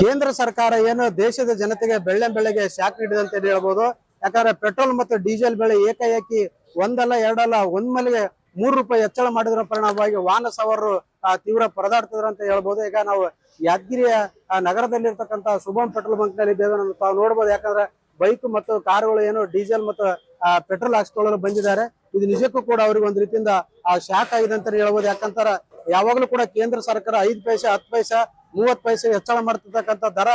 ಕೇಂದ್ರ ಸರ್ಕಾರ ಏನು ದೇಶದ ಜನತೆಗೆ ಬೆಳ್ಳೆಗೆ ಶಾಕ್ ನೀಡಿದಂತೆ ಹೇಳ್ಬೋದು. ಯಾಕಂದ್ರೆ ಪೆಟ್ರೋಲ್ ಮತ್ತು ಡೀಸೆಲ್ ಬೆಲೆ ಏಕಾಏಕಿ ಒಂದಲ್ಲ ಎರಡಲ್ಲ ಒಮ್ಮೆಲೆ ₹3 ಹೆಚ್ಚಳ ಮಾಡಿದ್ರ ಪರಿಣಾಮವಾಗಿ ವಾಹನ ಸವಾರರು ತೀವ್ರ ಪರದಾಡ್ತಿದ್ರು ಅಂತ ಹೇಳ್ಬೋದು. ಈಗ ನಾವು ಯಾದಗಿರಿಯ ನಗರದಲ್ಲಿರ್ತಕ್ಕಂಥ ಶುಭಂ ಪೆಟ್ರೋಲ್ ಬಂಕ್ ನಲ್ಲಿ ಇದ್ದೇವೆ. ತಾವು ನೋಡ್ಬೋದು. ಯಾಕಂದ್ರೆ ಬೈಕ್ ಮತ್ತು ಕಾರುಗಳು ಏನು ಡೀಸೆಲ್ ಮತ್ತು ಪೆಟ್ರೋಲ್ ಹಾಕ್ಸ್ಕೊಳ್ಳಲು ಬಂದಿದ್ದಾರೆ. ಇದು ನಿಜಕ್ಕೂ ಕೂಡ ಅವ್ರಿಗೆ ಒಂದ್ ರೀತಿಯಿಂದ ಶಾಕ್ ಆಗಿದೆ ಅಂತ ಹೇಳ್ಬೋದು. ಯಾಕಂತಾರ ಯಾವಾಗ್ಲೂ ಕೂಡ ಕೇಂದ್ರ ಸರ್ಕಾರ 5 ಪೈಸೆ 10 ಪೈಸೆ 30 ಪೈಸೆ ಹೆಚ್ಚಳ ಮಾಡ್ತಿರ್ತಕ್ಕಂಥ ದರ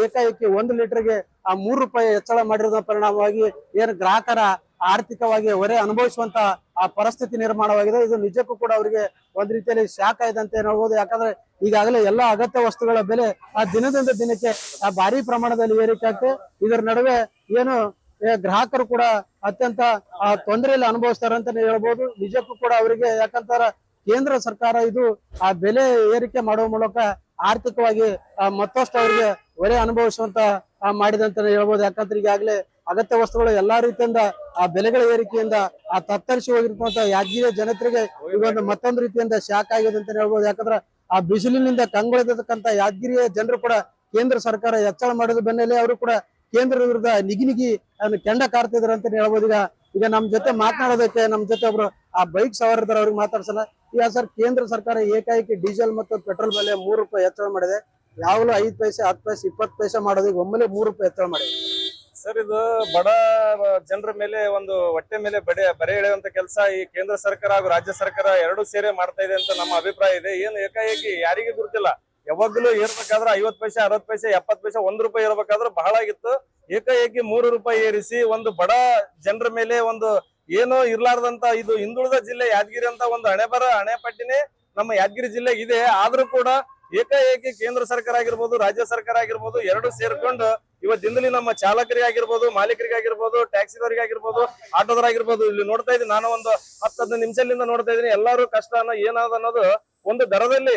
ಏಕಾಏಕಿ 1 ಲೀಟರ್ಗೆ ₹3 ಹೆಚ್ಚಳ ಮಾಡಿರೋದ್ರ ಪರಿಣಾಮವಾಗಿ ಏನು ಗ್ರಾಹಕರ ಆರ್ಥಿಕವಾಗಿ ಹೊರೆ ಅನುಭವಿಸುವಂತ ಪರಿಸ್ಥಿತಿ ನಿರ್ಮಾಣವಾಗಿದೆ. ಇದು ನಿಜಕ್ಕೂ ಕೂಡ ಅವರಿಗೆ ಒಂದ್ ರೀತಿಯಲ್ಲಿ ಶಾಕ್ ಆಗಿದೆ ಅಂತ ಹೇಳ್ಬೋದು. ಯಾಕಂದ್ರೆ ಈಗಾಗಲೇ ಎಲ್ಲಾ ಅಗತ್ಯ ವಸ್ತುಗಳ ಬೆಲೆ ದಿನದಿಂದ ದಿನಕ್ಕೆ ಭಾರಿ ಪ್ರಮಾಣದಲ್ಲಿ ಏರಿಕೆ ಆಗ್ತದೆ. ಇದರ ನಡುವೆ ಏನು ಗ್ರಾಹಕರು ಕೂಡ ಅತ್ಯಂತ ತೊಂದರೆಯಲ್ಲಿ ಅನುಭವಿಸ್ತಾರೆ ಅಂತ ಹೇಳ್ಬೋದು. ನಿಜಕ್ಕೂ ಕೂಡ ಅವರಿಗೆ ಯಾಕಂತಾರ ಕೇಂದ್ರ ಸರ್ಕಾರ ಇದು ಬೆಲೆ ಏರಿಕೆ ಮಾಡುವ ಮೂಲಕ ಆರ್ಥಿಕವಾಗಿ ಮತ್ತಷ್ಟು ಅವರಿಗೆ ಹೊರೆ ಅನುಭವಿಸುವಂತ ಮಾಡಿದೆ ಅಂತ ಹೇಳ್ಬೋದು. ಯಾಕಂದ್ರೆ ಈಗಾಗಲೇ ಅಗತ್ಯ ವಸ್ತುಗಳು ಎಲ್ಲಾ ರೀತಿಯಿಂದ ಬೆಲೆಗಳ ಏರಿಕೆಯಿಂದ ತತ್ತರಿಸಿ ಹೋಗಿರ್ತಕ್ಕಂಥ ಯಾದಗಿರಿ ಜನತೆಗೆ ಇವೊಂದು ಮತ್ತೊಂದು ರೀತಿಯಿಂದ ಶಾಕ್ ಆಗಿದೆ ಅಂತ ಹೇಳ್ಬೋದು. ಯಾಕಂದ್ರೆ ಬಿಸಿಲಿನಿಂದ ಕಂಗೊಳಿದಿರ್ತಕ್ಕಂಥ ಯಾದಗಿರಿಯ ಜನರು ಕೂಡ ಕೇಂದ್ರ ಸರ್ಕಾರ ಹೆಚ್ಚಳ ಮಾಡಿದ ಬೆನ್ನಲ್ಲೇ ಅವರು ಕೂಡ ಕೇಂದ್ರದ ವಿರುದ್ಧ ನಿಗಿ ಕೆಂಡ ಕಾರ್ತಿದ್ರು ಅಂತ ಹೇಳ್ಬೋದು. ಈಗ ನಮ್ ಜೊತೆ ಮಾತನಾಡೋದಕ್ಕೆ ನಮ್ ಜೊತೆ ಒಬ್ರು ಬೈಕ್ ಸವಾರದಾರ ಅವ್ರಿಗೆ ಮಾತಾಡ್ಸೋಣ. ಈಗ ಸರ್, ಕೇಂದ್ರ ಸರ್ಕಾರ ಏಕಾಏಕಿ ಡೀಸೆಲ್ ಮತ್ತು ಪೆಟ್ರೋಲ್ ಬೆಲೆ ₹3 ಹೆಚ್ಚಳ ಮಾಡಿದೆ. ಯಾವಾಗಲೂ 5 ಪೈಸೆ 10 ಪೈಸೆ 20 ಪೈಸೆ ಮಾಡೋದು ಈಗ ಒಮ್ಮೆಲೆ ₹3 ಹೆಚ್ಚಳ ಮಾಡಿದೆ. ಸರ್, ಇದು ಬಡ ಜನರ ಮೇಲೆ ಒಂದು ಹೊಟ್ಟೆ ಮೇಲೆ ಬರೆ ಎಳೆಯುವಂತ ಕೆಲಸ ಈ ಕೇಂದ್ರ ಸರ್ಕಾರ ಹಾಗೂ ರಾಜ್ಯ ಸರ್ಕಾರ ಎರಡೂ ಸೇರಿ ಮಾಡ್ತಾ ಇದೆ ಅಂತ ನಮ್ಮ ಅಭಿಪ್ರಾಯ ಇದೆ. ಏನು ಏಕಾಏಕಿ ಯಾರಿಗೆ ಗುರುತಿಲ್ಲ. ಯಾವಾಗ್ಲೂ ಏರ್ಬೇಕಾದ್ರೆ 50 ಪೈಸೆ 60 ಪೈಸೆ 70 ಪೈಸೆ ₹1 ಇರಬೇಕಾದ್ರೆ ಬಹಳ ಆಗಿತ್ತು. ಏಕಾಏಕಿ ₹3 ಏರಿಸಿ ಒಂದು ಬಡ ಜನರ ಮೇಲೆ ಒಂದು ಏನೋ ಇರ್ಲಾರ್ದಂತ ಇದು ಹಿಂದುಳಿದ ಜಿಲ್ಲೆ ಯಾದಗಿರಿ ಅಂತ ಒಂದು ಹಣೆಪಟ್ಟಿನೇ ನಮ್ಮ ಯಾದಗಿರಿ ಜಿಲ್ಲೆಗೆ ಇದೆ. ಆದ್ರೂ ಕೂಡ ಏಕಾಏಕಿ ಕೇಂದ್ರ ಸರ್ಕಾರ ಆಗಿರ್ಬೋದು ರಾಜ್ಯ ಸರ್ಕಾರ ಆಗಿರ್ಬೋದು ಎರಡು ಸೇರ್ಕೊಂಡು ಇವತ್ತಿಂದಲೇ ನಮ್ಮ ಚಾಲಕರಿಗೆ ಆಗಿರ್ಬೋದು, ಮಾಲೀಕರಿಗೆ ಆಗಿರ್ಬೋದು, ಟ್ಯಾಕ್ಸಿದವರಿಗೆ ಆಗಿರ್ಬೋದು, ಆಟೋದವರಾಗಿರ್ಬೋದು, ಇಲ್ಲಿ ನೋಡ್ತಾ ಇದ್ದೀನಿ ನಾನು ಒಂದು 10-15 ನಿಮಿಷದಿಂದ ನೋಡ್ತಾ ಇದ್ದೀನಿ. ಎಲ್ಲರೂ ಕಷ್ಟ ಏನಾದ ಅನ್ನೋದು ಒಂದು ದರದಲ್ಲಿ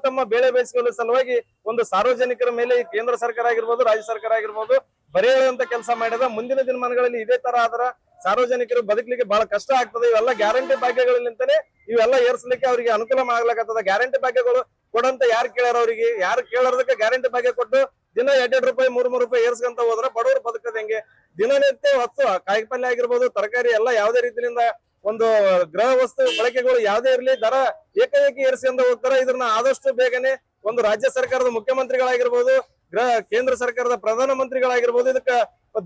ತಮ್ಮ ಬೇಳೆ ಬೇಯಿಸಿಕೊಳ್ಳುವ ಸಲುವಾಗಿ ಒಂದು ಸಾರ್ವಜನಿಕರ ಮೇಲೆ ಕೇಂದ್ರ ಸರ್ಕಾರ ಆಗಿರ್ಬೋದು ರಾಜ್ಯ ಸರ್ಕಾರ ಆಗಿರ್ಬೋದು ಬರೆ ಎಳೆಯುವಂತ ಕೆಲಸ ಮಾಡಿದ. ಮುಂದಿನ ದಿನಮಾನಗಳಲ್ಲಿ ಇದೇ ತರ ಆದ್ರ ಸಾರ್ವಜನಿಕರು ಬದುಕಲಿಕ್ಕೆ ಬಹಳ ಕಷ್ಟ ಆಗ್ತದೆ. ಇವೆಲ್ಲ ಗ್ಯಾರಂಟಿ ಭಾಗ್ಯಗಳಿಂದಲೇ ಇವೆಲ್ಲ ಏರ್ಸ್ಲಿಕ್ಕೆ ಅವರಿಗೆ ಅನುಕೂಲ ಆಗ್ಲಕತ್ತದ. ಗ್ಯಾರಂಟಿ ಭಾಗ್ಯಗಳು ಕೊಡಂತ ಯಾರು ಕೇಳ್ಯಾರ? ಅವ್ರಿಗೆ ಯಾರು ಕೇಳೋದಕ್ಕೆ ಗ್ಯಾರಂಟಿ ಭಾಗ್ಯ ಕೊಟ್ಟು ದಿನ ₹2 ₹3 ಏರ್ಸ್ಕೊಂತ ಹೋದ್ರೆ ಬಡವರು ಬದುಕದ ಹೆಂಗೆ? ದಿನನಿತ್ಯ ಹೊತ್ತು ಕಾಯಿಪಲ್ಯ ಆಗಿರ್ಬೋದು, ತರಕಾರಿ ಎಲ್ಲ ಯಾವುದೇ ರೀತಿಯಿಂದ ಒಂದು ಗೃಹ ವಸ್ತು ಬಳಕೆಗಳು ಯಾವುದೇ ಇರಲಿ ದರ ಏಕಾಏಕಿ ಏರಿಸ್ಕೊಂತ ಹೋಗ್ತಾರೆ. ಇದನ್ನ ಆದಷ್ಟು ಬೇಗನೆ ಒಂದು ರಾಜ್ಯ ಸರ್ಕಾರದ ಮುಖ್ಯಮಂತ್ರಿಗಳಾಗಿರ್ಬೋದು, ಕೇಂದ್ರ ಸರ್ಕಾರದ ಪ್ರಧಾನ ಮಂತ್ರಿಗಳಾಗಿರ್ಬೋದು ಇದಕ್ಕ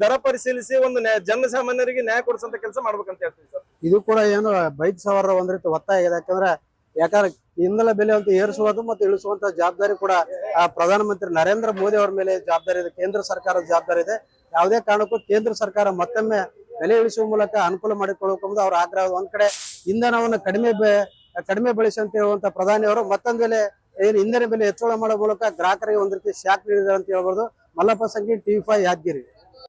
ದರ ಪರಿಶೀಲಿಸಿ ಒಂದು ಜನಸಾಮಾನ್ಯರಿಗೆ ನ್ಯಾಯ ಕೊಡಿಸುವಂತ ಕೆಲಸ ಮಾಡ್ಬೇಕಂತ ಹೇಳ್ತೀವಿ ಸರ್. ಇದು ಕೂಡ ಏನು ಬೈಕ್ ಸವಾರರ ಒಂದ್ ರೀತಿ ಒತ್ತಾಯ ಇದೆ. ಯಾಕಂದ್ರೆ ಇಂಧನ ಬೆಲೆ ಅಂತ ಏರಿಸುವುದು ಮತ್ತು ಇಳಿಸುವಂತ ಜವಾಬ್ದಾರಿ ಕೂಡ ಪ್ರಧಾನಮಂತ್ರಿ ನರೇಂದ್ರ ಮೋದಿ ಅವರ ಮೇಲೆ ಜವಾಬ್ದಾರಿ ಇದೆ, ಕೇಂದ್ರ ಸರ್ಕಾರದ ಜವಾಬ್ದಾರಿ ಇದೆ. ಯಾವುದೇ ಕಾರಣಕ್ಕೂ ಕೇಂದ್ರ ಸರ್ಕಾರ ಮತ್ತೊಮ್ಮೆ ಬೆಲೆ ಇಳಿಸುವ ಮೂಲಕ ಅನುಕೂಲ ಮಾಡಿಕೊಳ್ಳಬೇಕೆಂಬುದು ಅವರ ಆಗ್ರಹ. ಒಂದ್ ಕಡೆ ಇಂಧನವನ್ನು ಕಡಿಮೆ ಬಳಸಿ ಅಂತ ಹೇಳುವಂತ ಪ್ರಧಾನಿ ಅವರು ಮತ್ತೊಂದು ಬೆಲೆ ಏನು ಇಂಧನ ಬೆಲೆ ಹೆಚ್ಚಳ ಮಾಡುವ ಮೂಲಕ ಗ್ರಾಹಕರಿಗೆ ಒಂದ್ ರೀತಿ ಶಾಕ್ ನೀಡಿದ್ದಾರೆ ಅಂತ ಹೇಳ್ಬೋದು. ಮಲ್ಲಪ್ಪ ಸಂಗೀನ್, TV5 ಯಾದಗಿರಿ.